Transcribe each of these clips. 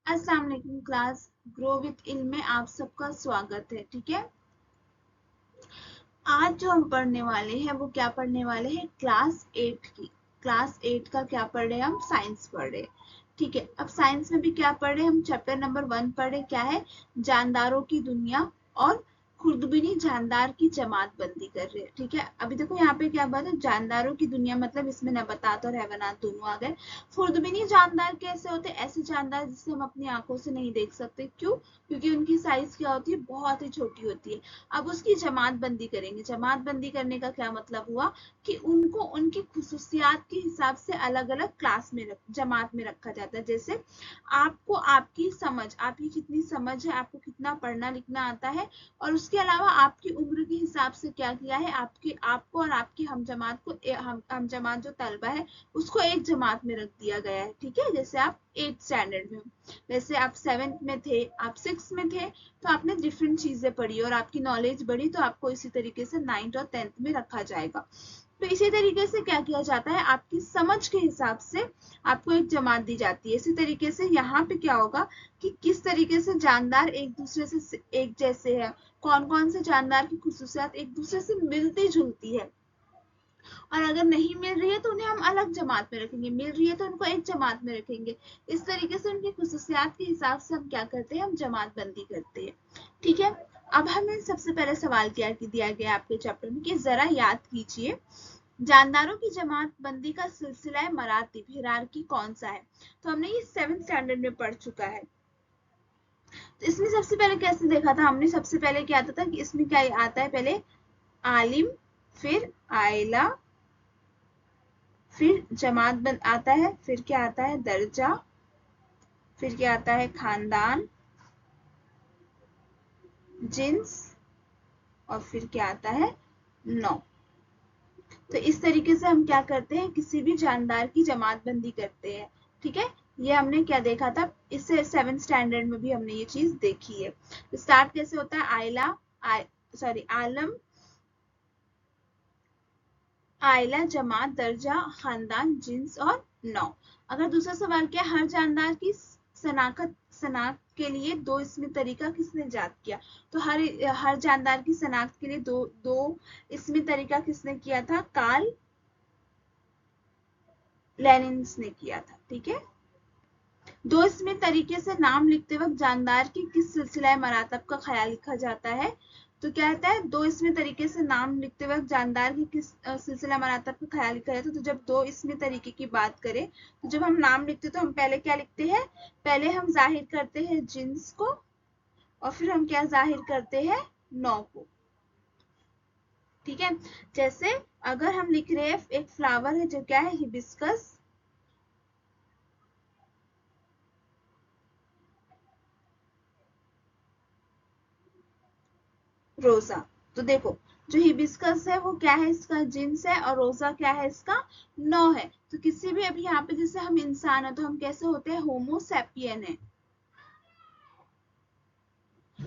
अस्सलाम वालेकुम class. Grow with इल्म में आप सबका स्वागत है। ठीक है, आज जो हम पढ़ने वाले हैं वो क्या पढ़ने वाले हैं, क्लास 8 की। क्लास 8 का क्या पढ़ रहे हैं हम, साइंस पढ़ रहे हैं। ठीक है, अब साइंस में भी क्या पढ़ रहे हैं हम, चैप्टर नंबर 1 पढ़ रहे हैं, क्या है, जानदारों की दुनिया और खुर्दबीनी जानदार की जमात बंदी कर रहे हैं। ठीक है, अभी देखो यहाँ पे क्या बात है, जानदारों की दुनिया मतलब इसमें नबातात और हैवानात दोनों आ गए। खुर्दबीनी जानदार कैसे होते हैं, ऐसे जानदार जिसे हम अपनी आंखों से नहीं देख सकते। क्यों? क्योंकि उनकी साइज क्या होती है, बहुत ही छोटी होती है। अब उसकी जमात बंदी करेंगे। जमात बंदी करने का क्या मतलब हुआ कि उनको उनकी खुसूसियात के हिसाब से अलग अलग क्लास में जमात में रखा जाता है। जैसे आपको आपकी समझ, आपकी कितनी समझ है, आपको कितना पढ़ना लिखना आता है, और उसके अलावा आपकी उम्र के हिसाब से क्या किया है, आपको और आपकी हम जमात को हम जमात जो तलबा है उसको एक जमात में रख दिया गया है। ठीक है, जैसे आप 8th स्टैंडर्ड में, वैसे आप 7th में थे, आप 6th में थे, तो आपने डिफरेंट चीजें पढ़ी और आपकी नॉलेज बढ़ी, तो आपको इसी तरीके से 9th और 10th में रखा जाएगा। तो इसी तरीके से क्या किया जाता है, आपकी समझ के हिसाब से आपको एक जमात दी जाती है। इसी तरीके से यहाँ पे क्या होगा कि किस तरीके से जानदार एक दूसरे से एक जैसे है, कौन कौन से जानदार की खुसूसियात एक दूसरे से मिलती जुलती है, और अगर नहीं मिल रही है तो उन्हें हम अलग जमात में रखेंगे, मिल रही है तो उनको एक जमात में रखेंगे। इस तरीके से उनकी खुसूसियात के हिसाब से हम क्या करते हैं, हम जमात बंदी करते हैं। ठीक है, अब हमें सबसे पहले सवाल क्या दिया गया आपके चैप्टर में कि जरा याद कीजिए जानदारों की जमात बंदी का सिलसिला मरातिब हिरारकी कौन सा है। तो हमने ये 7th स्टैंडर्ड में पढ़ चुका है। तो इसमें सबसे पहले कैसे देखा था हमने, सबसे पहले क्या आता था कि इसमें क्या आता है, पहले आलिम, फिर आयला, फिर जमात बंद आता है, फिर क्या आता है, दर्जा, फिर क्या आता है, खानदान, जिन्स, और फिर क्या आता है, नौ। तो इस तरीके से हम क्या करते हैं, किसी भी जानदार की जमात बंदी करते हैं। ठीक है, ये हमने क्या देखा था, इससे 7th स्टैंडर्ड में भी हमने ये चीज देखी है। तो स्टार्ट कैसे होता है, आलम, आयला, जमात, दर्जा, खानदान, जिन्स और नौ। अगर दूसरा सवाल क्या, हर जानदार की शनाख्त के लिए दो इसमें तरीका किसने इजाद किया। तो हर जानदार की शनाख्त के लिए दो इसमें तरीका किसने किया था, कार्ल लेनिन्स ने किया था। ठीक है, दो इसमें तरीके से नाम लिखते वक्त जानदार की किस सिलसिला मरातब का ख्याल लिखा जाता है। तो क्या कहता है, दो इसमें तरीके से नाम लिखते वक्त जानदार की किस सिलसिला मरातब का ख्याल लिखा जाता है। तो जब दो इसमें तरीके की बात करें, तो जब हम नाम लिखते तो हम पहले क्या लिखते हैं, पहले हम जाहिर करते हैं जिन्स को, और फिर हम क्या जाहिर करते हैं, नौ को। ठीक है, जैसे अगर हम लिख रहे हैं एक फ्लावर है जो क्या है, हिबिस्कस रोजा। तो देखो, जो हिबिस्कस है वो क्या है, इसका जिन्स है, और रोजा क्या है, इसका नौ है। तो किसी भी, अभी यहाँ पे जैसे हम इंसान है तो हम कैसे होते हैं, होमो सैपियन है।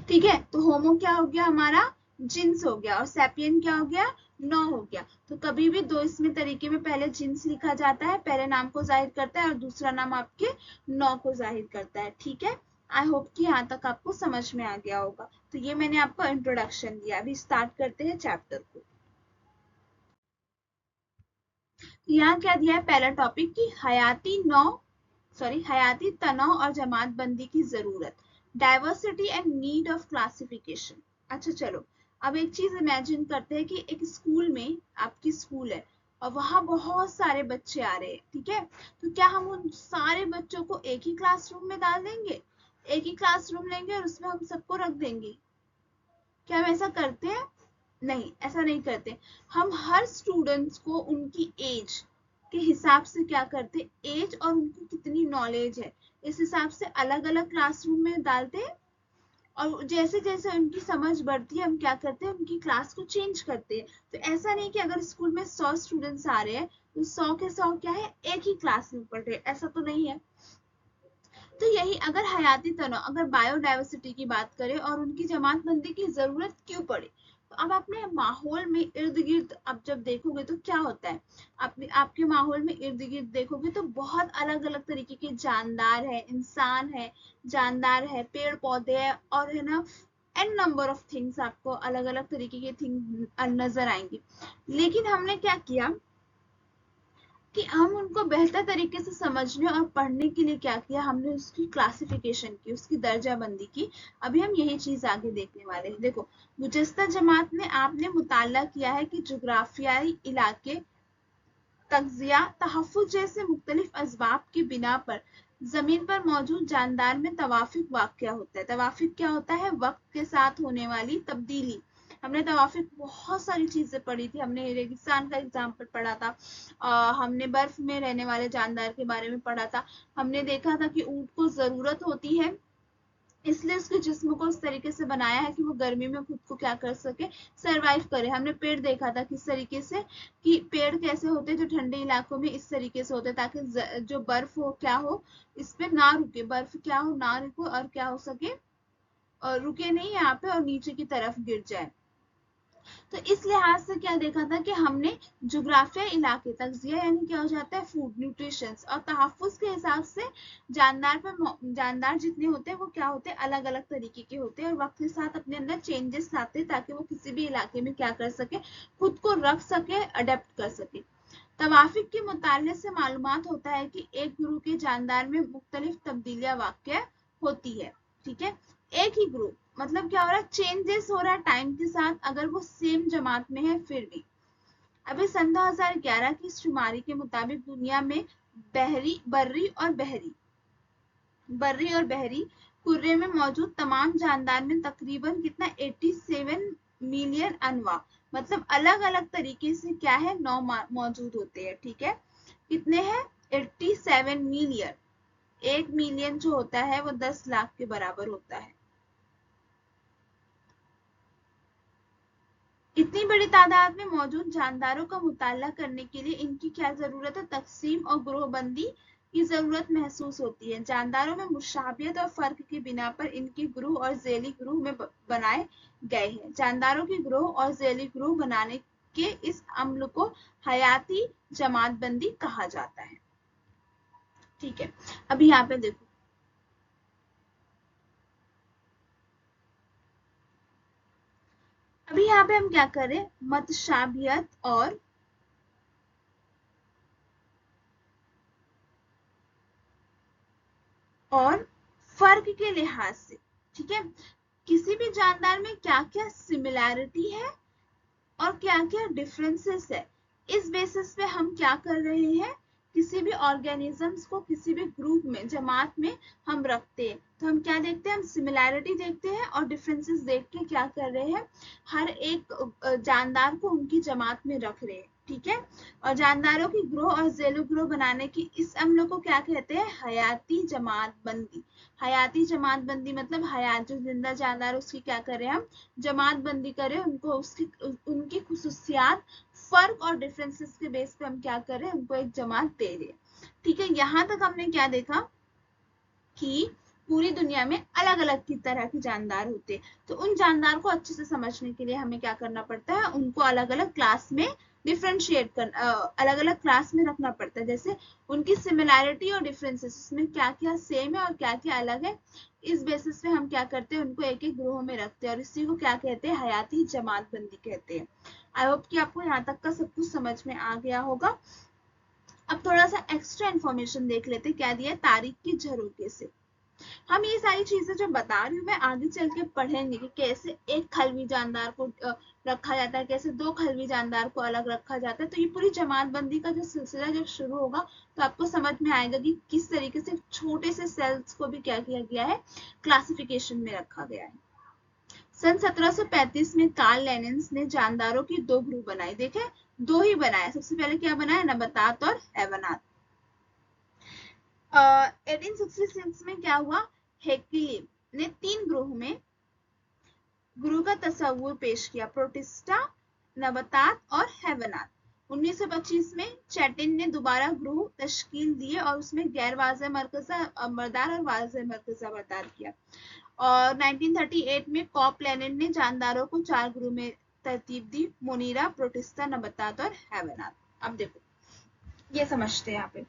ठीक है, तो होमो क्या हो गया हमारा, जिन्स हो गया, और सैपियन क्या हो गया, नौ हो गया। तो कभी भी दो इसमें तरीके में पहले जिन्स लिखा जाता है, पहले नाम को जाहिर करता है, और दूसरा नाम आपके नौ को जाहिर करता है। ठीक है, आई होप कि यहाँ तक आपको समझ में आ गया होगा। तो ये मैंने आपको इंट्रोडक्शन दिया, अभी स्टार्ट करते हैं चैप्टर को। यहाँ क्या दिया है, पहला टॉपिक की हयाती तनाव और जमातबंदी की जरूरत, diversity and need of classification. अच्छा चलो, अब एक चीज इमेजिन करते हैं कि एक स्कूल में, आपकी स्कूल है और वहां बहुत सारे बच्चे आ रहे हैं। ठीक है, तो क्या हम उन सारे बच्चों को एक ही क्लासरूम में डाल देंगे, एक ही क्लासरूम लेंगे और उसमें हम सबको रख देंगे? क्या हम ऐसा करते हैं? नहीं, ऐसा नहीं करते। हम हर स्टूडेंट्स को उनकी एज के हिसाब से क्या करते, एज और उनको कितनी नॉलेज है इस हिसाब से अलग अलग क्लासरूम में डालते हैं, और जैसे जैसे उनकी समझ बढ़ती है हम क्या करते हैं, उनकी क्लास को चेंज करते हैं। तो ऐसा नहीं कि अगर स्कूल में 100 स्टूडेंट्स आ रहे हैं तो 100 के 100 क्या है, एक ही क्लास में पढ़ रहे, ऐसा तो नहीं है। तो यही, अगर हयाती तनों, अगर बायोडाइवर्सिटी की बात करें और उनकी जमात बंदी की जरूरत क्यों पड़े, तो अब अपने माहौल में इर्द गिर्द अब जब देखोगे तो क्या होता है, आपके माहौल में इर्द गिर्द देखोगे तो बहुत अलग अलग तरीके के जानदार है, इंसान है, जानदार है, पेड़ पौधे है, और है ना एन नंबर ऑफ थिंग्स, आपको अलग अलग तरीके के थिंग नजर आएंगे। लेकिन हमने क्या किया कि हम उनको बेहतर तरीके से समझने और पढ़ने के लिए क्या किया, हमने उसकी क्लासिफिकेशन की, उसकी दर्जाबंदी की। अभी हम यही चीज आगे देखने वाले हैं। देखो, गुज़श्ता जमात में आपने मुताला किया है कि जुग्राफियाई इलाके, तगजिया, तहफ़्फ़ुज़ जैसे मुख्तलिफ असबाब की बिना पर जमीन पर मौजूद जानदार में तवाफुक वाक़या होता है। तवाफुक क्या होता है? वक्त के साथ होने वाली तब्दीली। हमने तवाफुक बहुत सारी चीजें पढ़ी थी, हमने रेगिस्तान का एग्जाम्पल पढ़ा था, हमने बर्फ में रहने वाले जानदार के बारे में पढ़ा था, हमने देखा था कि ऊंट को जरूरत होती है, इसलिए उसके जिस्म को उस तरीके से बनाया है कि वो गर्मी में खुद को क्या कर सके, सरवाइव करे। हमने पेड़ देखा था किस तरीके से, कि पेड़ कैसे होते हैं जो ठंडे इलाकों में इस तरीके से होते हैं ताकि जो बर्फ हो क्या हो, इस पे ना रुके, बर्फ क्या हो ना रुके, और क्या हो सके, और रुके नहीं यहाँ पे और नीचे की तरफ गिर जाए। तो इस लिहाज से क्या देखा था कि हमने जुग्राफिया इलाके, तगजिया यानी क्या हो जाता है, फूड, न्यूट्रिशन, और तहफ़्फ़ुज़ के हिसाब से जानदार जितने होते हैं वो क्या होते हैं, अलग अलग तरीके के होते हैं, और वक्त के साथ अपने अंदर चेंजेस लाते हैं ताकि वो किसी भी इलाके में क्या कर सके, खुद को रख सके, अडेप्ट कर सके। तवाफिक के मुताले से मालूमात होता है कि एक ग्रुप के जानदार में मुख्तलिफ तब्दीलियां वाक़या होती है। ठीक है, एक ही ग्रुप मतलब क्या हो रहा है, चेंजेस हो रहा है टाइम के साथ, अगर वो सेम जमात में है फिर भी। अभी सन 2011 की शुमारी के मुताबिक दुनिया में बर्री और बहरी कुर्रे में मौजूद तमाम जानदार में तकरीबन कितना 87 मिलियन अनवा, मतलब अलग अलग तरीके से क्या है, नौ मौजूद होते हैं। ठीक है, कितने हैं, 87 मिलियन। 1 मिलियन जो होता है वो 10 लाख के बराबर होता है। इतनी बड़ी तादाद में मौजूद जानदारों का मुताला करने के लिए इनकी क्या जरूरत है, तकसीम और ग्रोहबंदी की जरूरत महसूस होती है। जानदारों में मुशाबियत और फर्क की बिना पर इनके ग्रुह और ज़ेली ग्रुह में बनाए गए हैं। जानदारों के ग्रुह और ज़ेली ग्रुह बनाने के इस अमल को हयाती जमातबंदी कहा जाता है। ठीक है, अभी यहाँ पे देखो, अभी यहाँ पे हम क्या करें, मतशाबियत और फर्क के लिहाज से, ठीक है, किसी भी जानदार में क्या क्या सिमिलैरिटी है और क्या क्या डिफरेंसेस है, इस बेसिस पे हम क्या कर रहे हैं, किसी भी ऑर्गेनिजम्स को किसी भी ग्रुप में, जमात में हम रखते हैं तो हम क्या देखते हैं, हम सिमिलैरिटी देखते हैं और डिफरेंसेस देख के क्या कर रहे हैं, हर एक जानदार को उनकी जमात में रख रहे हैं। ठीक है, और जानदारों की ग्रोह और जेलो ग्रोह बनाने की इस अमल को क्या कहते हैं, हयाती जमातबंदी। हयाती जमातबंदी मतलब हयात जो जिंदा जानदार उसकी क्या करें, हम जमात बंदी करें, उनको उसकी उनकी खुसूसियात, फर्क और डिफरेंसेस के बेस पे हम क्या कर रहे हैं, उनको एक जमात दे रहे हैं। ठीक है, यहां तक हमने क्या देखा कि पूरी दुनिया में अलग अलग की तरह के जानदार होते हैं, तो उन जानदार को अच्छे से समझने के लिए हमें क्या करना पड़ता है, उनको अलग अलग क्लास में डिफ्रेंशिएट कर, अलग अलग क्लास में रखना पड़ता है। जैसे उनकी सिमिलैरिटी और डिफरेंसेस, उसमें क्या क्या सेम है और क्या क्या अलग है, इस बेसिस पे हम क्या करते हैं, उनको एक एक ग्रोह में रखते हैं, और इसी को क्या कहते हैं, हयाती जमातबंदी कहते हैं। आई होप कि आपको यहाँ तक का सब कुछ समझ में आ गया होगा। अब थोड़ा सा एक्स्ट्रा इन्फॉर्मेशन देख लेते, क्या दिया, तारीख की झरोके से। हम ये सारी चीजें जो बता रही हूँ मैं, आगे चल के पढ़ेंगे कि कैसे एक खलवी जानदार को रखा जाता है, कैसे दो खलवी जानदार को अलग रखा जाता है। तो ये पूरी जमातबंदी का जो सिलसिला जब शुरू होगा तो आपको समझ में आएगा कि किस तरीके से छोटे से सेल्स को भी क्या किया गया है, क्लासिफिकेशन में रखा गया है। सन 1735 में कार्ल लेनिन्स ने जानदारों की दो ग्रुप बनाए। देखे, दो ही बनाए, सबसे पहले क्या बनाया, नबातात और हैवानात। 1866 में क्या हुआ, हेक्ली ने 3 ग्रुह में ग्रुह का तस्वुर पेश किया, प्रोटिस्टा, नबातात और हैवानात। 1925 में चैटिन ने दोबारा ग्रुह तश्कील दिए और उसमें गैर वाज़ेह मरकज़ा मरदार और वाज़ेह मरकज़ा बरदार किया। और 1938 में कॉप लेनिन ने जानदारों को 4 ग्रुह में तरतीब दी, मोनीरा, प्रोटिस्टा, नबातात और हैवनात। अब देखो ये समझते हैं यहाँ पे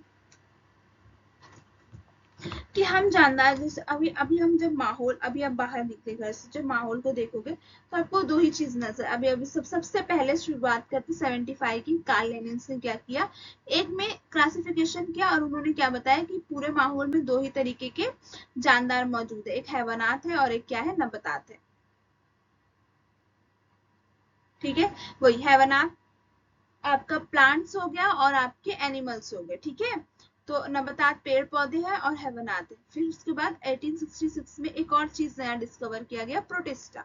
कि हम जानदार, जैसे अभी अभी हम जब माहौल, अभी आप बाहर निकले घर से, जब माहौल को देखोगे तो आपको दो ही चीज नजर, अभी सबसे पहले शुरुआत करते 75 की, कार्ल लेनिन्स ने क्या किया, एक में क्लासिफिकेशन किया और उन्होंने क्या बताया कि पूरे माहौल में दो ही तरीके के जानदार मौजूद है, एक हैवानात है और एक क्या है, नबातात है। ठीक है, वही हैवानात आपका प्लांट्स हो गया और आपके एनिमल्स हो गए। ठीक है, तो नबातात पेड़ पौधे हैं और हैवानात है। फिर उसके बाद 1866 में एक और चीज नया डिस्कवर किया गया, प्रोटिस्टा।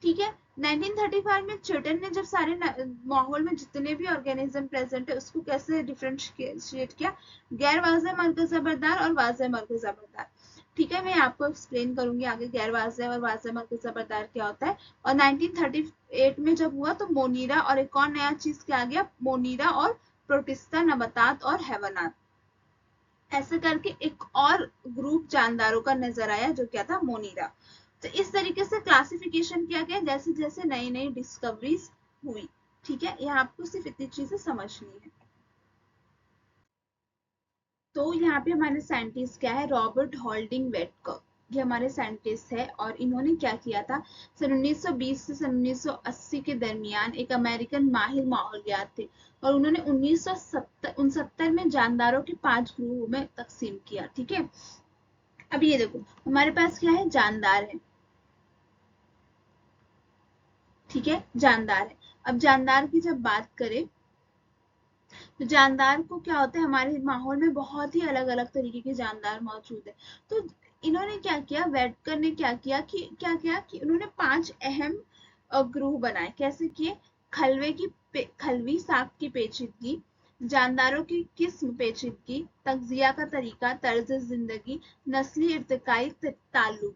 ठीक है, 1935 में न्यूटन ने जब सारे माहौल में जितने भी ऑर्गेनिज्म प्रेजेंट है उसको कैसे डिफरेंशिएट किया, गैर वाज़ेह मरकज़ा बरदार और वाज़ेह मरकज़ा बरदार। ठीक है, मैं आपको एक्सप्लेन करूंगी आगे गैर वाज़ेह और वाज़ेह मरकज़ा बरदार क्या होता है। और 1938 में जब हुआ तो मोनीरा और एक और नया चीज क्या आ गया, मोनीरा और प्रोटिस्टा, नबातात और हैवानात, ऐसे करके एक और ग्रुप जानदारों का नजर आया जो क्या था, मोनीरा। तो इस तरीके से क्लासिफिकेशन किया गया जैसे जैसे नई नई डिस्कवरीज हुई। ठीक है, यहाँ आपको सिर्फ इतनी चीजें समझनी है। तो यहाँ पे हमारे साइंटिस्ट क्या है, रॉबर्ट हॉल्डिंग वेटकर, ये हमारे साइंटिस्ट है और इन्होंने क्या किया था, सन 1920 से सन 1980 के दरमियान एक अमेरिकन माहिर माहौलियात थे और उन्होंने 1969 में जानदारों के 5 ग्रुपों में तकसीम किया। ठीक है, अब ये देखो हमारे पास क्या है, जानदार है। ठीक है, जानदार है। अब जानदार की जब बात करें तो जानदार को क्या होता है, हमारे माहौल में बहुत ही अलग अलग तरीके के जानदार मौजूद है। तो इन्होंने क्या किया, वेटकर ने क्या किया कि उन्होंने 5 अहम ग्रुप बनाए। कैसे किए, खलवी साख की पेचीदगी, जानदारों की किस्म पेचीदगी, तगजिया का तरीका, तर्ज जिंदगी, नस्ली इर्तिकाई ताल्लुक,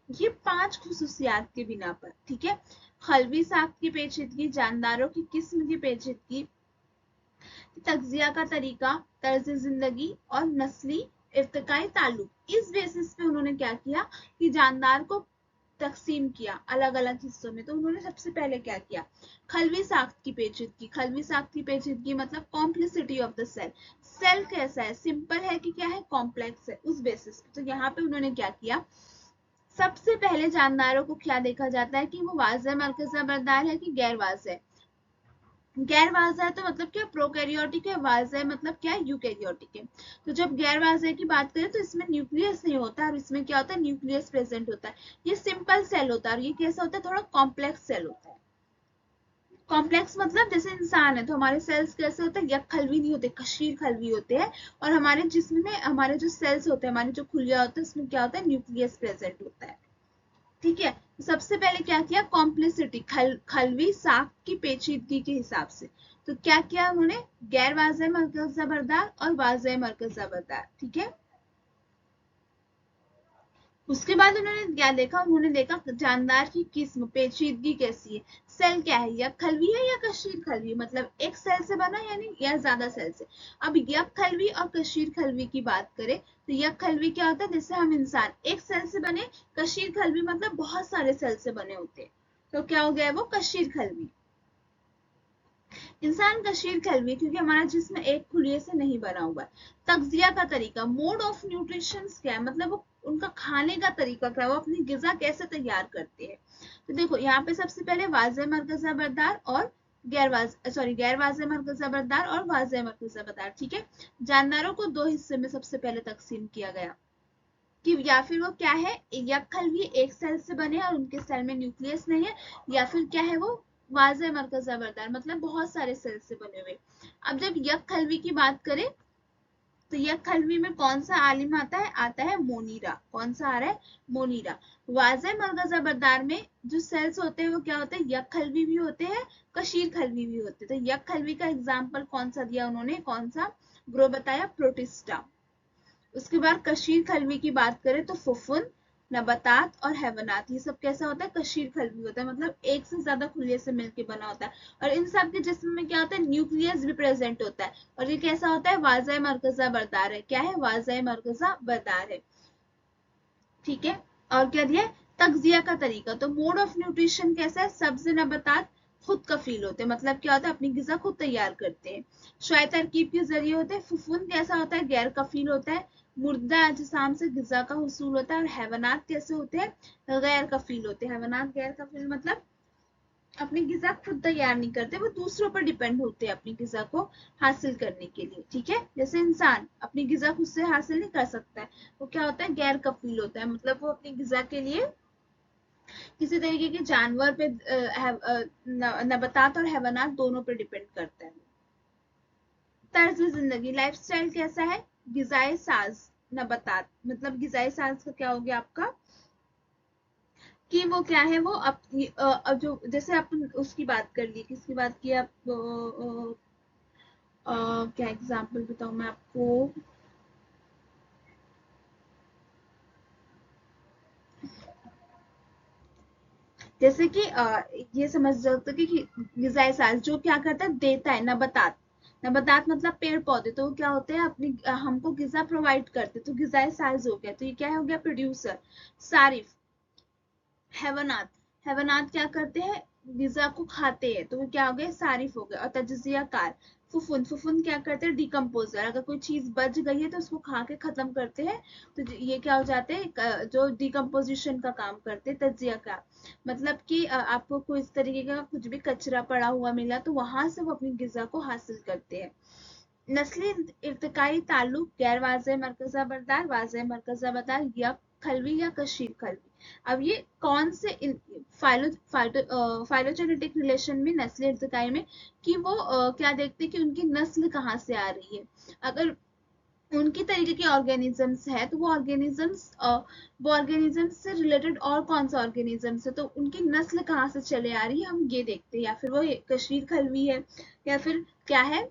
ये 5 खुसूसियात के बिना पर। ठीक है, खलवी साख की पेचीदगी, जानदारों की किस्म की पेचीदगी, तगजिया का तरीका, तर्ज जिंदगी और नस्ली इर्तिकाई ताल्लुक, इस बेसिस पे उन्होंने क्या किया कि जानदार को तकसीम किया अलग अलग हिस्सों में। तो उन्होंने सबसे पहले क्या किया, खलवी साख्त की पेचीदगी। खलवी साख्त की पेचीदगी मतलब complexity of the cell, cell कैसा है, सिंपल है कि क्या है, कॉम्प्लेक्स है, उस बेसिस पे। तो यहाँ पे उन्होंने क्या किया, सबसे पहले जानदारों को क्या देखा जाता है कि वो वाज़ेह मरकज़ा बरदार है कि गैर वाज़ेह। गैर वाज़ेह तो मतलब क्या, प्रोकैरियोटिक है, वाज़ेह मतलब क्या है, यूकैरियोटिक है। तो जब गैर वाज़ेह की बात करें तो इसमें न्यूक्लियस नहीं होता और इसमें क्या होता है, न्यूक्लियस प्रेजेंट होता है। ये सिंपल सेल होता है और ये कैसा होता है, थोड़ा कॉम्प्लेक्स सेल होता है। कॉम्प्लेक्स मतलब जैसे इंसान है तो हमारे सेल्स कैसे होते हैं, यक खलवी नहीं होते, कशीर खलवी होते हैं। और हमारे जिस्म में हमारे जो सेल्स होते हैं, हमारे जो खुलिया होता है, उसमें क्या होता है, न्यूक्लियस प्रेजेंट होता है। ठीक है, सबसे पहले क्या किया, कॉम्प्लिसिटी, खलवी साख की पेचीदगी के हिसाब से। तो क्या किया उन्होंने, गैर वाज़ेह मरकज़ा बरदार और वाज़ेह मरकज़ा बरदार। ठीक है, उसके बाद उन्होंने क्या देखा, उन्होंने देखा जानदार की किस्म पेचीदगी कैसी है, सेल क्या है, यक खलवी है या कशीर खलवी, मतलब एक सेल से बना यानी या ज्यादा सेल से। अब यक खलवी और कशीर खलवी की बात करें तो यक खलवी क्या होता है, जैसे हम इंसान एक सेल से बने, कशीर खलवी मतलब बहुत सारे सेल से बने होते हैं। तो क्या हो गया वो, कशीर खलवी। इंसान कशीर खलवी क्योंकि हमारा जिस्म एक खुलिये से नहीं बना हुआ है। तगजिया का तरीका, मोड ऑफ न्यूट्रिशन क्या है, मतलब वो उनका खाने का तरीका क्या है, वो अपनी गिजा कैसे तैयार करते हैं। तो देखो यहाँ पे सबसे पहले वाज़ेह मरकज़ा बरदार और गैर वाज़ेह मरकज़ा बरदार और वाज़ेह मरकज़ा बरदार। ठीक है, जानदारों को दो हिस्से में सबसे पहले तकसीम किया गया कि या फिर वो क्या है, यक खलवी एक सेल से बने और उनके सेल में न्यूक्लियस नहीं है, या फिर क्या है वो वाज़ेह मरकज़ा बरदार मतलब बहुत सारे सेल से बने हुए। अब जब यक खलवी की बात करें तो यक खलवी में कौन सा आलिम आता है मोनीरा। कौन सा आ रहा है, मोनीरा। वाज़ेह मरकज़ा बरदार में जो सेल्स होते हैं वो क्या होते हैं, यक खलवी भी होते हैं, कशीर खलवी भी होते हैं। तो यक खलवी का एग्जाम्पल कौन सा दिया उन्होंने, कौन सा ग्रो बताया, प्रोटिस्टा। उसके बाद कशीर खलवी की बात करें तो फुफुन, नबातात और हैवनात, ये सब कैसा होता है, कशीर खलवी होता है, मतलब एक से ज्यादा खुलिये से मिलकर बना होता है। और इन सब के जिस्म में क्या होता है, न्यूक्लियस भी प्रेजेंट होता है। और ये कैसा होता है, वाज़ेह मरकज़ा बरदार है। क्या है, वाज़ेह मरकज़ा बरदार है। ठीक है, और क्या दिया, तगजिया का तरीका, तो मोड ऑफ न्यूट्रिशन कैसा है, सब्ज नबातात, खुद कफील होते हैं, मतलब क्या होता है, अपनी गिजा खुद तैयार करते हैं। शुआई तरकीब के जरिए होते हैं। फुफुन कैसा होता है, गैर कफील होता है, मुर्दा अजसाम से गिजा का हुसूल होता है। और हैवानात कैसे होते हैं, गैर कफील होते हैं। हैवानात गैर कफील मतलब अपनी गिजा खुद तैयार नहीं करते, वो दूसरों पर डिपेंड होते हैं अपनी गिजा को हासिल करने के लिए। ठीक है, जैसे इंसान अपनी गिजा खुद से हासिल नहीं कर सकता है, वो क्या होता है, गैर कफील होता है, मतलब वो अपनी गिजा के लिए किसी तरीके के जानवर पे नबातात और हैवानात दोनों पे डिपेंड करता है। तर्ज जिंदगी, लाइफस्टाइल कैसा है, गिजाए साज नबातात, मतलब गिजाए साज का क्या हो गया आपका, कि वो क्या है, वो अपनी जो जैसे अपन उसकी बात कर ली, किसकी बात की आप, क्या एग्जांपल बताऊं मैं आपको, जैसे कि ये समझ सकते कि गिजाए साज जो क्या करता है, देता है, नबातात, नबातात मतलब पेड़ पौधे, तो वो क्या होते हैं, अपनी हमको गिजा प्रोवाइड करते, तो गिजाए साज हो गया, तो ये क्या हो गया, प्रोड्यूसर। सारिफ, हैवानात, हैवानात क्या करते हैं, गिजा को खाते हैं, तो वो क्या हो गए, सारिफ हो गए। और तजजिया कार, फुफुन, फुफुन क्या करते हैं, डिकम्पोजर, अगर कोई चीज बच गई है तो उसको खा के खत्म करते हैं, तो ये क्या हो जाते हैं, जो डिकम्पोजिशन का काम करते हैं। तजिया कार मतलब कि आपको कोई इस तरीके का कुछ भी कचरा पड़ा हुआ मिला तो वहां से वो अपनी गिजा को हासिल करते हैं। नस्ली इर्तिकाई ताल्लुक, गैर वाज़ेह मरकज़ा बरदार, वाज़ेह मरकज़ा बरदार, या खलवी या कशीर खलवी। अब ये कौन से फाइलोजेनेटिक रिलेशन में, नस्ली इर्तिकाई में, कि वो क्या देखते हैं कि उनकी नस्ल कहाँ से आ रही है। अगर उनकी तरीके के ऑर्गेनिजम्स है तो वो ऑर्गेनिजम्स से रिलेटेड और कौन सा ऑर्गेनिजम्स है, तो उनकी नस्ल कहाँ से चले आ रही है, हम ये देखते हैं। या फिर वो कशीर खलवी है, या फिर क्या है,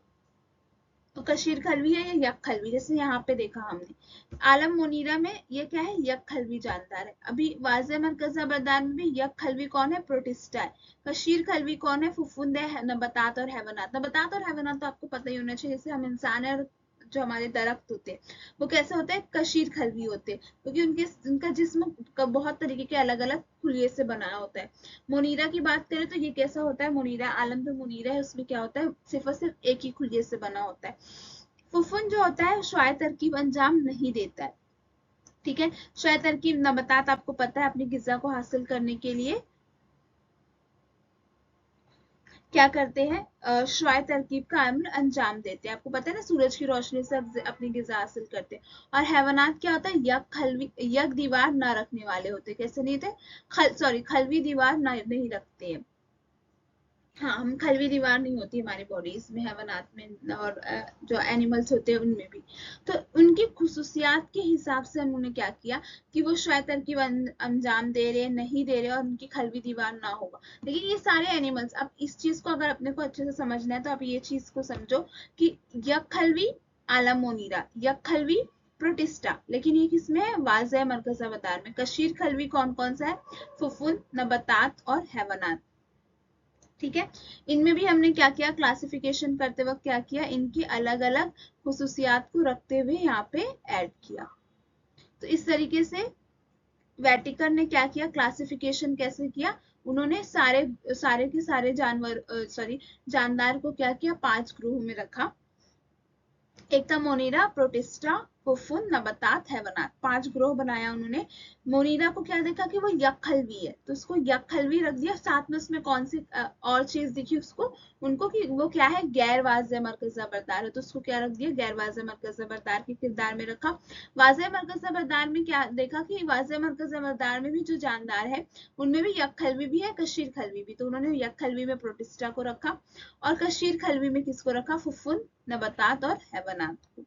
तो कशीर खलवी है या यक खलवी, जैसे यहाँ पे देखा हमने। आलम मुनीरा में ये क्या है, यक खलवी जानदार है। अभी वाज़े मरकज़ा बरदार में भी यक खलवी कौन है, प्रोटिस्टा है। कशीर खलवी कौन है, फुफुंद है, नबतात और हैवानात। नबतात और हैवानात तो आपको पता ही होना चाहिए, जैसे हम इंसान है और जो हमारे दरख्त होते हैं वो कैसे होते हैं, कशीर खलवी होते हैं, क्योंकि उनका जिस्म बहुत तरीके के अलग अलग खुलिये से बना होता है। मुनीरा की बात करें तो ये कैसा होता है, मुनीरा आलम जो मुनीरा है उसमें क्या होता है, सिर्फ और सिर्फ एक ही खुलिये से बना होता है। फुफुन जो होता है शुआए तरकीब अंजाम नहीं देता है। ठीक है, शुआए तरकीब नबतात आपको पता है अपनी गिजा को हासिल करने के लिए क्या करते हैं, शुआए तरकीब का अमल अंजाम देते हैं। आपको पता है ना, सूरज की रोशनी से अपनी गिजा हासिल करते हैं। और हैवानात क्या होता है, यक दीवार ना रखने वाले होते, कैसे नहीं थे, सॉरी खलवी दीवार नहीं रखते हैं। हाँ, हम खलवी दीवार नहीं होती हमारी बॉडीज में, हैवानात में, और जो एनिमल्स होते हैं उनमें भी। तो उनकी खुसूसियात के हिसाब से उन्होंने क्या किया कि वो शायद तरकीब अंजाम दे रहे, नहीं दे रहे, और उनकी खलवी दीवार ना होगा। लेकिन ये सारे एनिमल्स, अब इस चीज को अगर अपने को अच्छे से समझना है तो आप ये चीज को समझो कि यक खलवी आलम मोनीरा, यक खलवी प्रोटिस्टा, लेकिन ये किसमें है, वाज़े मरकज़ अवतार में। कशीर खलवी कौन कौन सा है, फुफुन, नबतात और हैवानात। ठीक है, इनमें भी हमने क्या किया, क्लासिफिकेशन करते वक्त क्या किया, इनकी अलग अलग खुसूसियात को रखते हुए यहाँ पे ऐड किया। तो इस तरीके से वेटिकर ने क्या किया, क्लासिफिकेशन कैसे किया, उन्होंने सारे सारे के सारे जानवर जानदार को क्या किया, 5 ग्रुप में रखा। एक था मोनीरा, प्रोटिस्टा, फुफुन, नबतात, हैवानात, 5 ग्रोह बनाया उन्होंने। मोनीरा को क्या देखा कि वो यकखलवी है, तो उसको यकखलवी रख दिया। साथ में उसमें कौन सी और चीज दिखी उसको, उनको कि वो क्या है, गैर वाज़े मरकज़ा बरदार है, तो उसको क्या रख दिया, गैर वाज़े मरकज़ा बरदार के किरदार में रखा। वाज़े मरकज़ा बरदार में क्या देखा कि वाज़े मरकज़ा बरदार में भी जो जानदार है उनमें भी यकखलवी भी है, कशीर खलवी भी, तो उन्होंने यकखलवी में प्रोटिस्टा को रखा। और कशीर खलवी में किसको रखा, फुफुन, नबतात और हैवानात को।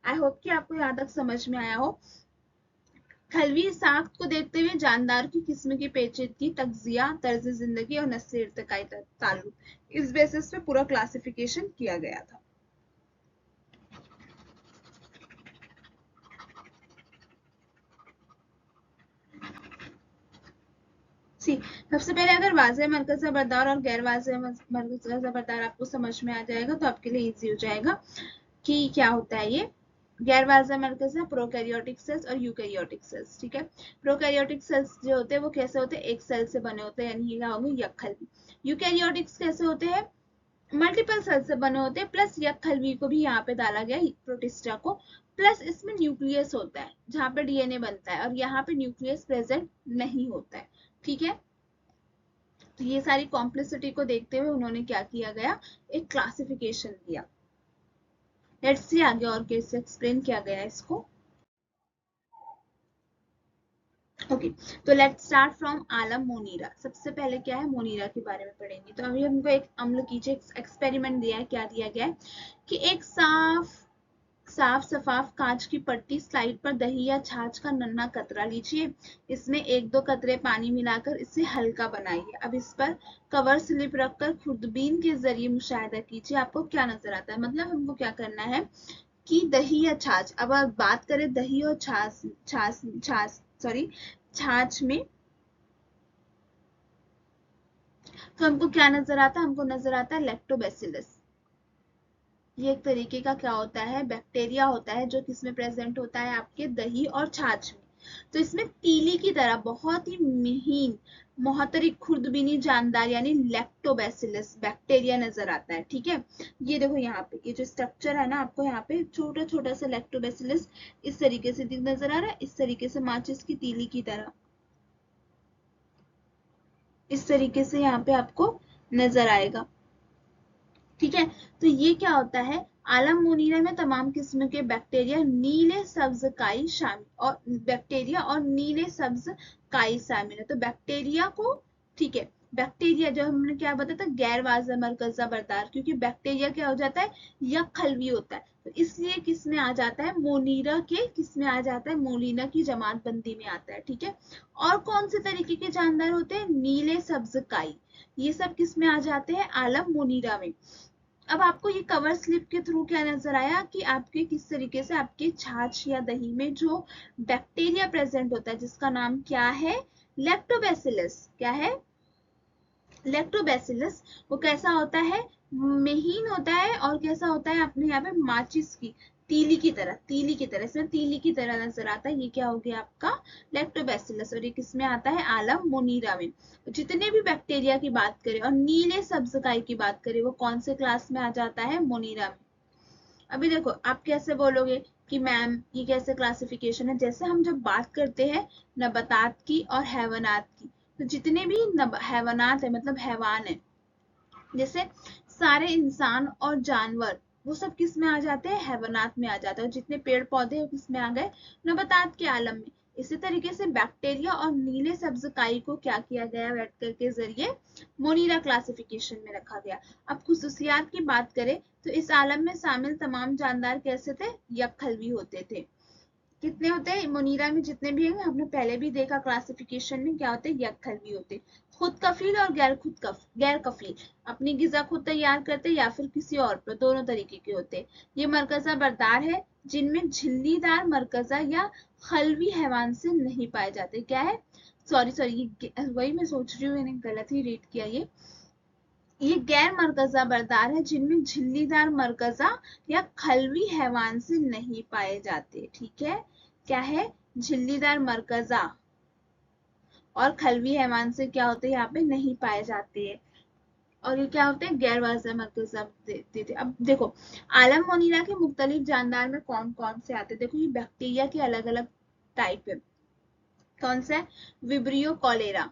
आई होप कि आपको यहाँ तक समझ में आया हो। खलवी साख्त को देखते हुए जानदार की किस्म की पेचीदगी, तगजिया, तर्ज जिंदगी और नस्ल इर्तिकाई ताल्लुक, इस बेसिस पे पूरा क्लासिफिकेशन किया गया था। सबसे पहले अगर वाज़े मरकज़ बरदार और गैर वाज़े मरकज़ बरदार आपको समझ में आ जाएगा तो आपके लिए इजी हो जाएगा कि क्या होता है ये। गैर वाजा मरकज़ा, प्रोकैरियोटिक सेल्स और यूकैरियोटिक सेल्स। ठीक है, प्रोकैरियोटिक सेल्स जो होते हैं वो कैसे होते हैं, एक सेल से बने होते हैं, यानी ये क्या होंगे, यक्खलवी। यूकैरियोटिक्स कैसे होते हैं, मल्टीपल सेल से बने होते हैं, प्लस यक्खलवी को भी यहाँ पे डाला गया, प्रोटिस्टा को, प्लस इसमें न्यूक्लियस होता है जहाँ पे डीएनए बनता है, और यहाँ पे न्यूक्लियस प्रेजेंट नहीं होता है। ठीक है, तो ये सारी कॉम्प्लेक्सिटी को देखते हुए उन्होंने क्या किया गया, एक क्लासिफिकेशन दिया। लेट्स सी आगे और कैसे एक्सप्लेन किया गया इसको। ओके, तो लेट्स स्टार्ट फ्रॉम आलम मोनीरा। सबसे पहले क्या है, मोनीरा के बारे में पढ़ेंगे। तो अभी हमको एक हम लोग कीजिए एक्सपेरिमेंट दिया है, क्या दिया गया है कि एक साफ साफ शफाफ कांच की पट्टी, स्लाइड पर दही या छाछ का नन्हा कतरा लीजिए, इसमें एक दो कतरे पानी मिलाकर इसे हल्का बनाइए। अब इस पर कवर स्लिप रखकर खुर्दबीन के जरिए मुशाहिदा कीजिए, आपको क्या नजर आता है। मतलब हमको क्या करना है कि दही या छाछ, अब आप बात करें दही और छाछ छाछ छाछ सॉरी छाछ में, तो हमको क्या नजर आता है, हमको नजर आता है लैक्टोबैसिलस। ये एक तरीके का क्या होता है, बैक्टीरिया होता है, जो किसमें प्रेजेंट होता है, आपके दही और छाछ में। तो इसमें तीली की तरह बहुत ही महीन मोहतरी खुर्दबीनी जानदार यानी लैक्टोबैसिलस बैक्टीरिया नजर आता है। ठीक है, ये देखो यहाँ पे ये जो स्ट्रक्चर है ना, आपको यहाँ पे छोटा छोटा सा लैक्टोबैसिलस इस तरीके से नजर आ रहा है, इस तरीके से माचिस की तीली की तरह, इस तरीके से यहाँ पे आपको नजर आएगा। ठीक है, तो ये क्या होता है, आलम मुनीरा में तमाम किस्म के बैक्टीरिया नीले सब्ज काई शामिल, और बैक्टीरिया और नीले सब्ज काई शामिल है। तो बैक्टीरिया को, ठीक है, बैक्टीरिया जो हमने क्या बताया था, गैर वाजा मरकजा बरदार, क्योंकि बैक्टीरिया क्या हो जाता है, यक्खलवी होता है, तो इसलिए किस में आ जाता है, मोनीरा के किस में आ जाता है, मोनीरा की जमात बंदी में आता है। ठीक है, और कौन से तरीके के जानदार होते हैं, नीले सब्ज काई, ये सब किस में आ जाते हैं, आलम मुनीरा में। अब आपको ये कवर स्लिप के थ्रू क्या नजर आया कि आपके किस तरीके से आपके छाछ या दही में जो बैक्टीरिया प्रेजेंट होता है, जिसका नाम क्या है, लैक्टोबैसिलस। क्या है, लैक्टोबैसिलस। वो कैसा होता है, महीन होता है, और कैसा होता है, अपने यहाँ पे माचिस की तीली की तरह, तीली की तरह, इसमें तीली की तरह नजर आता है। ये क्या हो गया आपका लैक्टोबैसिलस, और ये किसमें आता है, आलम मोनीरा में। जितने भी बैक्टीरिया की बात करें और नीले सब्जकाई की बात करें, वो कौन से क्लास में आ जाता है, मोनीरा में। अभी देखो आप कैसे बोलोगे कि मैम ये कैसे क्लासिफिकेशन है, जैसे हम जब बात करते हैं नबातात की और हैवानात की, तो जितने भी हैवानात है मतलब हैवान है, जैसे सारे इंसान और जानवर, वो सब किस में आ जाते हैं, हैवानात में आ जाते हैं, और जितने पेड़ पौधे हैं किस में आ गए, नबातात के आलम में। इसी तरीके से बैक्टीरिया और नीले सब्ज काई को क्या किया गया, वेटकर के जरिए मोनीरा क्लासिफिकेशन में रखा गया। अब खुसूसियात की बात करें तो इस आलम में शामिल तमाम जानदार कैसे थे, यक्खलवी होते थे। कितने होते हैं मोनीरा में, जितने भी हैं, हमने पहले भी देखा क्लासिफिकेशन में, क्या होते हैं, यक्खलवी होते। खुद कफील और गैर कफील, अपनी गिजा खुद तैयार करते या फिर किसी और पर, दोनों तरीके के होते। ये मरकजा बरदार है जिनमें झिल्लीदार मरकजा या खलवी हैवान से नहीं पाए जाते। क्या है, सॉरी सॉरी, वही मैं सोच रही हूँ, मैंने गलत ही रीड किया। ये गैर मरकजा बरदार है जिनमें झिल्लीदार मरकजा या खलवी हैवान से नहीं पाए जाते। ठीक है, क्या है, झिल्लीदार मरकजा और खलवी हैवान से क्या होते हैं, यहाँ पे नहीं पाए जाते हैं। और ये क्या होते हैं, गैर वाजा मरकजा देते। अब देखो आलम मोनीरा के मुख्तलिफ जानदार में कौन कौन से आते हैं, देखो ये बैक्टीरिया के अलग अलग टाइप है। कौन सा है, विब्रियो कॉलेरा।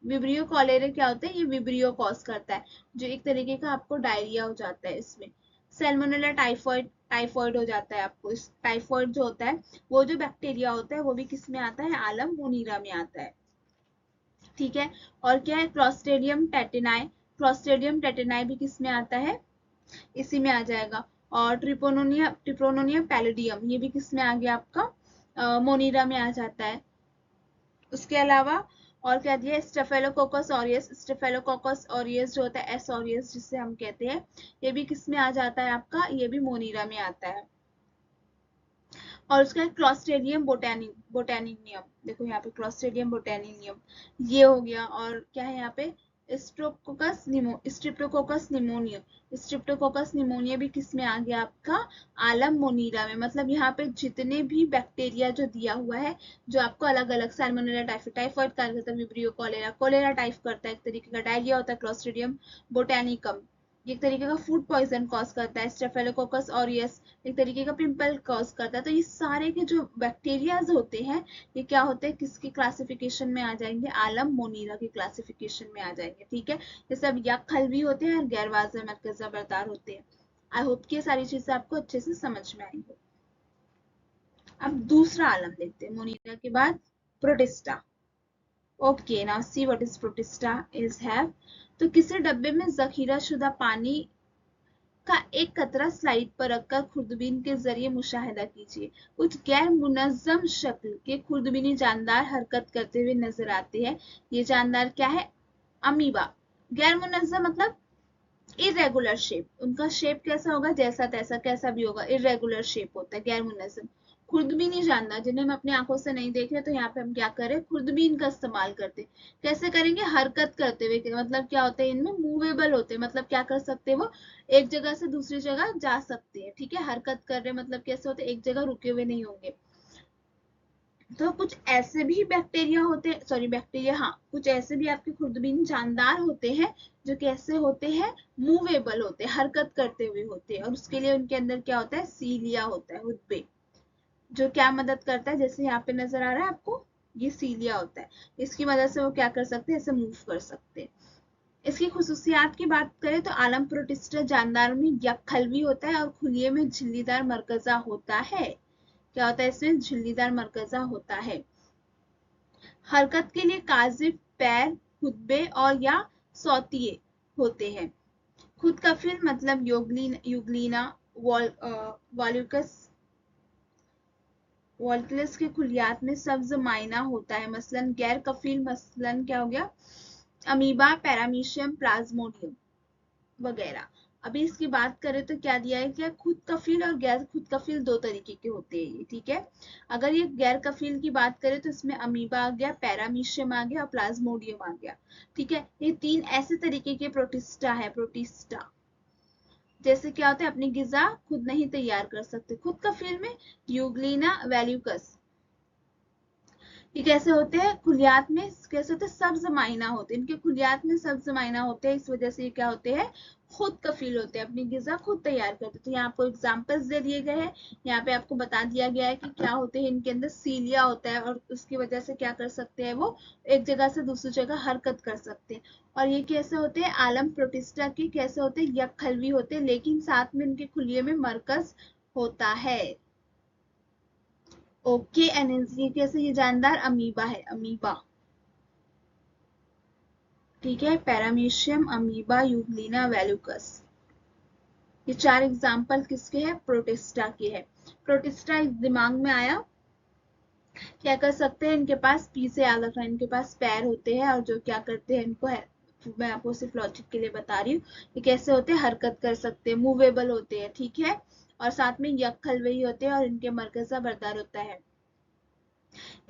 विब्रियो कॉलेरा क्या होता है, ये विब्रियो कॉज करता है, जो एक तरीके का आपको डायरिया हो जाता है इसमें। सैल्मोनेला टाइफॉइड, टाइफॉइड हो जाता है आपको। इस टाइफॉइड जो होता है, वो जो बैक्टीरिया होता है वो भी किस में आता है, आलम मोनीरा में आता है। ठीक है, और क्या है, क्लॉस्ट्रिडियम टेटेनाई, क्लॉस्ट्रिडियम टेटेनाई भी किस में आता है, इसी में आ जाएगा। और ट्रिपोनोनिया पैलिडियम, ये भी किस में आ गया आपका, मोनीरा में आ जाता है। उसके अलावा और क्या दिया, स्टेफेलोकोकस ऑरियस, स्टेफेलोकोकस ऑरियस जो होता है, एस ऑरियस जिससे हम कहते हैं, ये भी किस में आ जाता है आपका, ये भी मोनीरा में आता है। और उसका क्लॉस्ट्रिडियम बोटेनियम, देखो यहाँ पे क्लॉस्ट्रिडियम बोटेनियम ये हो गया। और क्या है यहाँ पे, स्ट्रिप्टोकोकस निमोनिया भी किस में आ गया आपका, आलम मोनीरा में। मतलब यहाँ पे जितने भी बैक्टीरिया जो दिया हुआ है, जो आपको अलग अलग सैल्मोनेला टाइफाइड कार्य करता है, विब्रियो कोलेरा टाइप करता है, एक तरीके का डायरिया होता है, क्लोस्ट्रिडियम बोटेनिकम एक तरीके का फूड पॉइजन कॉज करता है, स्टेफिलोकोकस ऑरियस एक तरीके का पिंपल कॉज करता है। तो ये सारे के जो बैक्टीरियाज होते हैं, ये क्या होते हैं, किसकी क्लासिफिकेशन में आ जाएंगे, आलम मोनीरा की क्लासिफिकेशन में आ जाएंगे। ठीक है, ये सब यक हल्वी होते हैं और गैर वाज़िया मरकज़ा बरदार होते हैं। आई होप कि ये सारी चीजें आपको अच्छे से समझ में आई हो। अब दूसरा आलम देखते हैं मोनीरा के बाद, protista. Okay, now see what is protista is have. तो किसी डब्बे में जखीरा शुदा पानी का एक कतरा स्लाइड पर रखकर खुर्दबीन के जरिए मुशाहिदा कीजिए। कुछ गैर मुनज्जम शक्ल के खुर्दबीनी जानदार हरकत करते हुए नजर आते हैं। ये जानदार क्या है, अमीबा। गैर मुनज्जम मतलब इरेगुलर शेप, उनका शेप कैसा होगा, जैसा तैसा कैसा भी होगा, इरेगुलर शेप होता है गैर मुनज्जम। खुर्दबीनी जानदार जिन्हें हम अपनी आंखों से नहीं देख रहे, तो यहाँ पे हम क्या करें, खुर्दबीन का इस्तेमाल करते। कैसे करेंगे, हरकत करते हुए। मतलब क्या होते हैं, इनमें मूवेबल होते हैं, मतलब क्या कर सकते हैं वो, एक जगह से दूसरी जगह जा सकते हैं। ठीक है, हरकत कर रहे मतलब कैसे होते हैं, एक जगह रुके हुए नहीं होंगे। तो कुछ ऐसे भी बैक्टीरिया होते हैं, सॉरी बैक्टीरिया, हाँ, कुछ ऐसे भी आपके खुर्दबीन जानदार होते हैं जो कैसे होते हैं, मूवेबल होते हैं, हरकत करते हुए होते हैं। और उसके लिए उनके अंदर क्या होता है, सीलिया होता है, हुब्बे, जो क्या मदद करता है, जैसे यहाँ पे नजर आ रहा है आपको, ये सीलिया होता है। इसकी मदद से वो क्या कर सकते हैं, ऐसे मूव कर सकते हैं। इसकी खुसूसियात की बात करें तो आलम प्रोटिस्टा जानदारों में यकखलवी होता है और खुलिये में झिल्लीदार मरकजा होता है। क्या होता है, इसमें झिल्लीदार मरकजा होता है। हरकत के लिए काजिब पैर, खुतबे और या सौतिये होते हैं। खुद कफिल मतलब युगलीना वॉल्यूकस वॉल्कुलस के खुलियात में सब्ज मायना होता है। मसलन गैर कफील, मसलन क्या हो गया, अमीबा, पैरामीशियम, प्लाज्मोडियम वगैरह। अभी इसकी बात करें तो क्या दिया है, क्या खुद कफील और गैर खुद कफील दो तरीके के होते हैं ये। ठीक है, अगर ये गैर कफील की बात करें तो इसमें अमीबा आ गया, पैरामीशियम आ गया और प्लाज्मोडियम आ गया। ठीक है, ये तीन ऐसे तरीके के प्रोटिस्टा है। प्रोटिस्टा जैसे क्या होता है, अपनी गिजा खुद नहीं तैयार कर सकते। खुद कफील में यूग्लिना वैल्यूकस, ये कैसे होते हैं, खुलियात में कैसे होते हैं, सब्ज माइना होते हैं, इनके खुलियात में सब्ज माइना होते हैं, इस वजह से ये क्या होते हैं, खुद कफील होते हैं, अपनी गिजा खुद तैयार करते हैं। तो यहाँ आपको एग्जांपल्स दे दिए गए हैं, यहाँ पे आपको बता दिया गया है कि क्या होते हैं, इनके अंदर सीलिया होता है और उसकी वजह से क्या कर सकते हैं, वो एक जगह से दूसरी जगह हरकत कर सकते हैं। और ये कैसे होते हैं, आलम प्रोटिस्टा के कैसे होते हैं, यकखलवी होते हैं, लेकिन साथ में इनके खुलिये में मरकज होता है। ओके, एनएनसी कैसे, ये जानदार अमीबा है, अमीबा। ठीक है, पैरामीशियम, अमीबा, यूग्लिना वैल्यूकस। ये चार एग्जांपल किसके हैं, प्रोटिस्टा के हैं। प्रोटिस्टा इस दिमाग में आया, क्या कर सकते हैं, इनके पास पी से याद रखना, इनके पास पैर होते हैं और जो क्या करते हैं, इनको है, मैं आपको सिर्फ लॉजिक के लिए बता रही हूँ, ये कैसे होते हैं, हरकत कर सकते हैं, मूवेबल होते हैं। ठीक है, और साथ में यकखलवी होते हैं और इनके मरकजा बरदार होता है।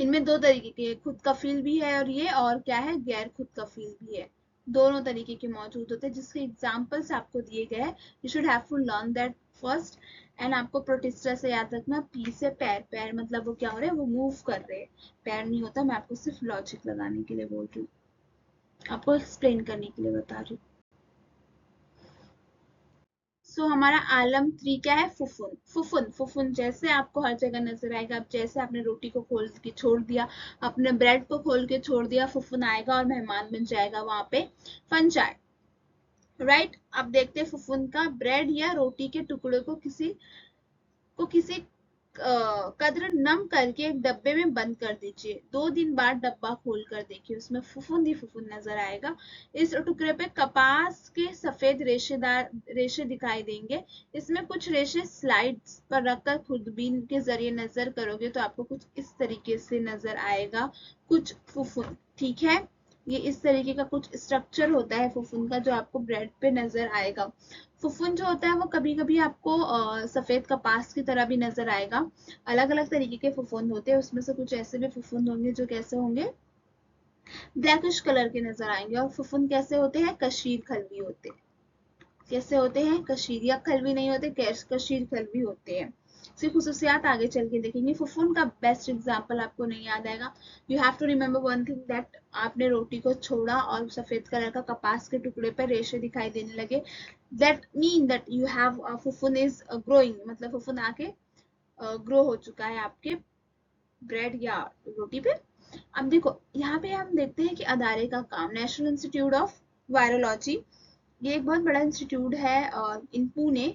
इनमें दो तरीके के, खुद कफील भी है और ये, और क्या है, गैर खुद कफील भी है। दोनों तरीके के मौजूद होते हैं, जिसके एग्जांपल्स आपको दिए गए हैं। You should have to learn that first. And आपको प्रोटिस्टा से याद रखना, पी से पैर, पैर मतलब वो क्या हो रहे हैं, वो मूव कर रहे हैं, पैर नहीं होता। मैं आपको सिर्फ लॉजिक लगाने के लिए बोल रही हूँ, आपको एक्सप्लेन करने के लिए बता रही हूँ। सो हमारा आलम 3 क्या है, फुफुन। फुफुन फुफुन जैसे आपको हर जगह नजर आएगा। अब जैसे आपने रोटी को खोल के छोड़ दिया, अपने ब्रेड को खोल के छोड़ दिया, फुफुन आएगा और मेहमान बन जाएगा वहां पे, फंजाई। राइट, अब देखते हैं फुफुन का, ब्रेड या रोटी के टुकड़े को किसी कद्र नम करके एक डब्बे में बंद कर दीजिए। 2 दिन बाद डब्बा खोल कर देखिए, उसमें फुफुन ही फुफुन नजर आएगा। इस टुकड़े पे कपास के सफेद रेशेदार रेशे दिखाई देंगे। इसमें कुछ रेशे स्लाइड्स पर रखकर खुर्दबीन के जरिए नजर करोगे तो आपको कुछ इस तरीके से नजर आएगा, कुछ फुफुन। ठीक है, ये इस तरीके का कुछ स्ट्रक्चर होता है फुफुन का, जो आपको ब्रेड पे नजर आएगा। फुफुन जो होता है वो कभी कभी आपको सफेद कपास की तरह भी नजर आएगा। अलग अलग तरीके के फुफुन होते हैं, उसमें से कुछ ऐसे भी फुफुन होंगे जो कैसे होंगे, ब्लैकिश कलर के नजर आएंगे। और फुफुन कैसे होते हैं? कशीर खलवी होते हैं। कैसे होते हैं? कशीर या खलवी नहीं होते, कशीर खलवी होते हैं। इसकी खुसूसियात आगे चल के देखेंगे। फुफुन का बेस्ट एग्जाम्पल आपको नहीं याद आएगा। You have to remember one thing, that आपने रोटी को छोड़ा और सफेद कलर का कपास के टुकड़े पर रेशे दिखाई देने लगे, that mean that you have फुफुन इज ग्रोइंग, मतलब फुफुन आके ग्रो हो चुका है आपके ब्रेड या रोटी पे। अब देखो यहाँ पे हम देखते हैं कि अदारे का काम, नेशनल इंस्टीट्यूट ऑफ वायरोलॉजी, ये एक बहुत बड़ा इंस्टीट्यूट है इन पुणे,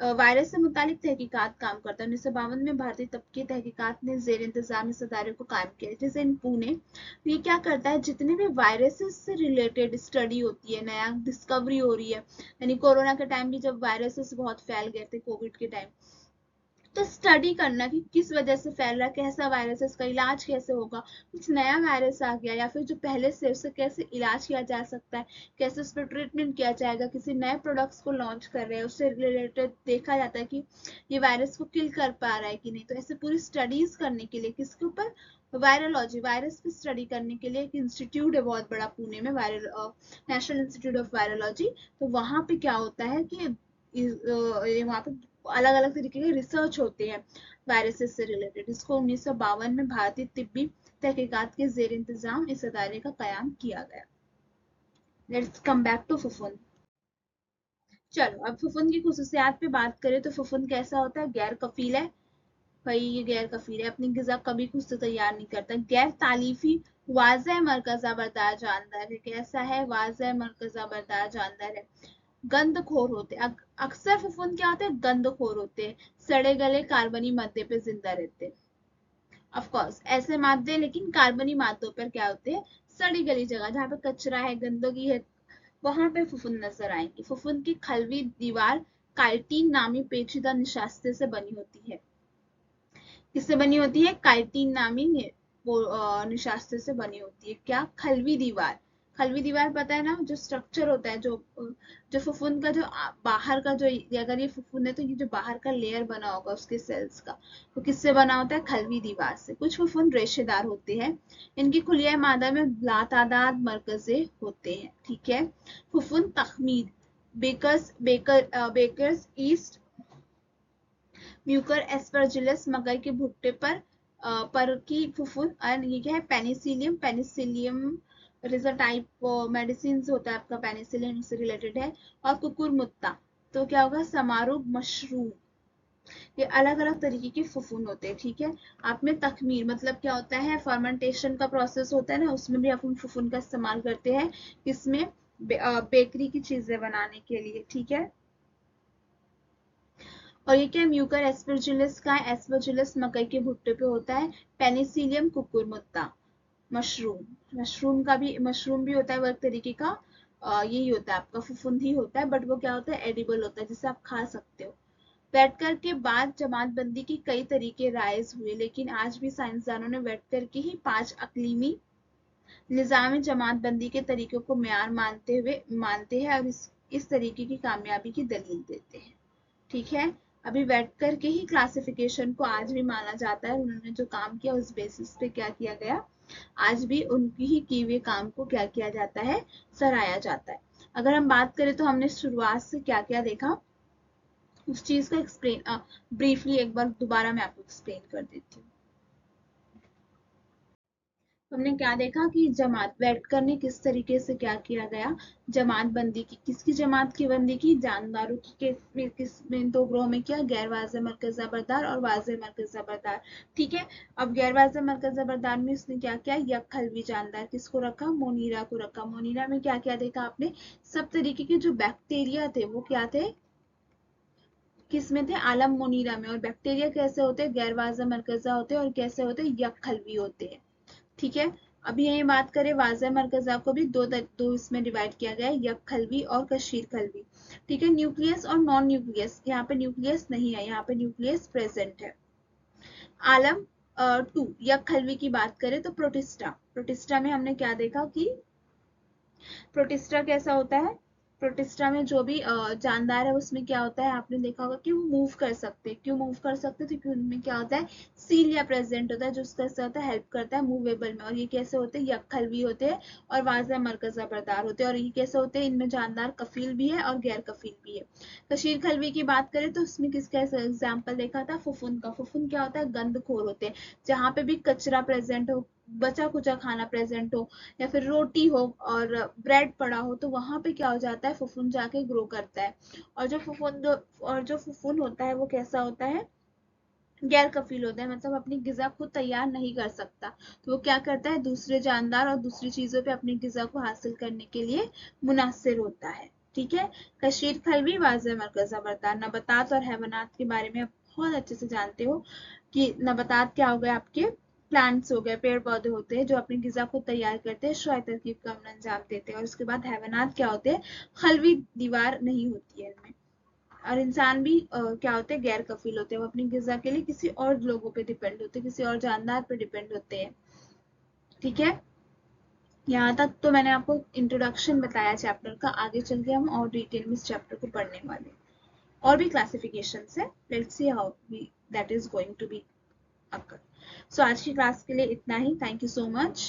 वायरस से मुतालिक तहकीकात काम करता है। 1952 में भारतीय तबकी तहकीकात ने जेर इंतजाम इस अदारे को कायम किया, जैसे इन पुणे। ये क्या करता है? जितने भी वायरसेस से रिलेटेड स्टडी होती है, नया डिस्कवरी हो रही है, यानी कोरोना के टाइम भी जब वायरसेस बहुत फैल गए थे, कोविड के टाइम, तो स्टडी करना कि किस वजह से फैल रहा है, कैसा वायरस है, इसका इलाज कैसे होगा, कुछ नया वायरस आ गया या फिर जो पहले से उससे कैसे इलाज किया जा सकता है, कैसे उस पर ट्रीटमेंट किया जाएगा, किसी नए प्रोडक्ट्स को लॉन्च कर रहे हैं उससे रिलेटेड देखा जाता है कि ये वायरस को किल कर पा रहा है कि नहीं। तो ऐसे पूरी स्टडीज करने के लिए किसके ऊपर? वायरोलॉजी, वायरस की स्टडी करने के लिए एक इंस्टीट्यूट है बहुत बड़ा पुणे में, viral national institute of virology. तो वहां पे क्या होता है कि वहां पे अलग अलग तरीके के रिसर्च होते हैं वायरसेस से रिलेटेड। इसको 1952 में भारतीय तिब्बी तहकीकात के जेर इंतजाम इस अदारे का कयाम किया गया। लेट्स कम बैक टू फुफुन। चलो अब फुफुन की खुसूसियात पे बात करें तो फुफुन कैसा होता है? गैर कफील है। भाई ये गैर कफील है, अपनी गिजा कभी खुद से तैयार नहीं करता। गैर तालीफी, वाज़ह मरकज़ा बरदार जानदार है। कैसा है? वाज़ह मरकज़ा बरदार जानदार है। गंदखोर होते हैं, अक्सर फफूंद क्या होते हैं? गंदखोर होते हैं। सड़े गले कार्बनी मादे पे जिंदा रहते हैं। ऑफ कोर्स ऐसे मादे, लेकिन कार्बनी मादों पर क्या होते हैं? सड़ी गली जगह जहाँ पे कचरा है, गंदगी है, वहां पे फफूंद नजर आएंगे। फफूंद की खलवी दीवार काइटिन नामी पेचीदा निशास्ते से बनी होती है। किससे बनी होती है? काइटिन नामी वो निशास्ते से बनी होती है। क्या? खलवी दीवार। खलवी दीवार पता है ना, जो स्ट्रक्चर होता है, जो फफूंद का जो बाहर का जो, अगर ये फफूंद है तो ये जो बाहर का लेयर बना होगा उसके सेल्स का, तो किससे बना होता है? खलवी दीवार से। कुछ फफूंद रेशेदार होते हैं। इनकी खुलिया मादा में लातादाद मरकजे होते हैं। ठीक है। फफूंद तखमीर, बेकर्स ईस्ट, म्यूकर एस्परजिलस, मकई के भुट्टे पर की फुफुंद। और ये क्या है? Penicillium. Penicillium it is a type medicine होता है आपका, पेनिसिलियम से रिलेटेड है। और कुकुरमुत्ता, तो क्या होगा? समारोह मशरूम। ये अलग अलग तरीके के फुफुन होते हैं। ठीक है। आप में तखमीर मतलब क्या होता है? फर्मेंटेशन का प्रोसेस होता है ना, उसमें भी अपन फुफुन का इस्तेमाल करते हैं। किसमें? बेकरी की चीजें बनाने के लिए। ठीक है। और ये क्या? म्यूकर एस्परजिलस का है। एस्परजिलस मकई के भुट्टे पे होता है। Penicillium कुकुरमुत्ता mushroom. मशरूम भी होता है वो एक तरीके का, यही होता है आपका फुफुंद ही होता है, बट वो क्या होता है? एडिबल होता है, जिसे आप खा सकते हो। वेटकर के बाद जमातबंदी की कई तरीके राइज हुए, लेकिन आज भी साइंसदानों ने वेटकर की ही 5 अकलीमी निजामी जमातबंदी के तरीकों को मेयार मानते हैं और इस तरीके की कामयाबी की दलील देते हैं। ठीक है। अभी वेटकर के ही क्लासिफिकेशन को आज भी माना जाता है। उन्होंने जो काम किया उस बेसिस पे क्या किया गया, आज भी उनकी ही किए हुए काम को क्या किया जाता है? सराहा जाता है। अगर हम बात करें तो हमने शुरुआत से क्या क्या देखा, उस चीज का एक्सप्लेन ब्रीफली एक बार दोबारा मैं आपको एक्सप्लेन कर देती हूँ। हमने क्या देखा कि जमात वेटकर ने किस तरीके से क्या किया गया, जमात बंदी की। किसकी जमात की बंदी की? जानदारों की केस में। किस में? 2 ग्रोह में किया, गैर वाज़े मरकज़ा बरदार और वाज़े मरकज़ा बरदार। ठीक है। अब गैर वाज़े मरकज़ा बरदार में उसने क्या किया? यक हलवी जानदार। किसको रखा? मोनीरा को रखा। मोनीरा में क्या क्या देखा आपने? सब तरीके के जो बैक्टीरिया थे वो क्या थे? किस में थे? आलम मोनीरा में। और बैक्टीरिया कैसे होते हैं? गैर वाज़े मरकज़ा होते हैं। और कैसे होते हैं? यक हलवी होते हैं। ठीक है। अभी यही बात करें, वाज़ह मरकज़ा को भी दो इसमें डिवाइड किया गया है, यक खलवी और कशीर खलवी। ठीक है। न्यूक्लियस और नॉन न्यूक्लियस, यहाँ पे न्यूक्लियस नहीं है, यहाँ पे न्यूक्लियस प्रेजेंट है। आलम 2 यक खलवी की बात करें तो प्रोटिस्टा। प्रोटिस्टा में हमने क्या देखा कि प्रोटिस्टा कैसा होता है? प्रोटिस्टा में जो भी जानदार है उसमें क्या होता है, आपने देखा होगा कि वो मूव कर सकते हैं। क्यों मूव कर सकते हैं? क्योंकि उनमें क्या होता है, सीलिया प्रेजेंट होता है जो उसका होता है हेल्प करता है मूवेबल में। और ये कैसे होते हैं, यक्खल भी होते हैं और वाजा मरकजा बरदार होते हैं। और ये कैसे होते हैं, इनमें जानदार कफील भी है और गैर कफील भी है। कशीर खलवी की बात करें तो उसमें किसका एग्जाम्पल देखा था, फुफुन का। फुफुन क्या होता है, गंदखोर होते हैं। जहाँ पे भी कचरा प्रेजेंट हो, बचा कुचा खाना प्रेजेंट हो, या फिर रोटी हो और ब्रेड पड़ा हो, तो वहां पे क्या हो जाता है, फुफुन जाके ग्रो करता है। और जो फुफुन होता है वो कैसा होता है, गैर कफील होता है, मतलब अपनी गिजा खुद तैयार नहीं कर सकता। तो वो क्या करता है, दूसरे जानदार और दूसरी चीजों पे अपनी गिजा को हासिल करने के लिए मुनासिर होता है। ठीक है। कशीर खलवी, वाज़े मरकज़ा बरदार। नबातात और हैवानात के बारे में आप बहुत अच्छे से जानते हो कि नबातात क्या हो गए, आपके प्लांट्स हो गए, पेड़ पौधे होते हैं जो अपनी गिजा को तैयार करते हैं, शुआई तरकीब का अमल अंजाम देते हैं। और उसके बाद हैवानात क्या होते हैं, खलवी दीवार नहीं होती है इनमें। और इंसान भी क्या होते हैं, गैर कफील होते हैं। वो अपनी गिजा के लिए किसी और लोगों पे डिपेंड होते हैं, किसी और जानदार पे डिपेंड होते हैं। ठीक है। यहाँ तक तो मैंने आपको इंट्रोडक्शन बताया चैप्टर का। आगे चल के हम और डिटेल में इस चैप्टर को पढ़ने वाले हैं। और भी क्लासिफिकेशन है, let's see how that is going to be occur. सो आज की क्लास के लिए इतना ही। Thank you so much.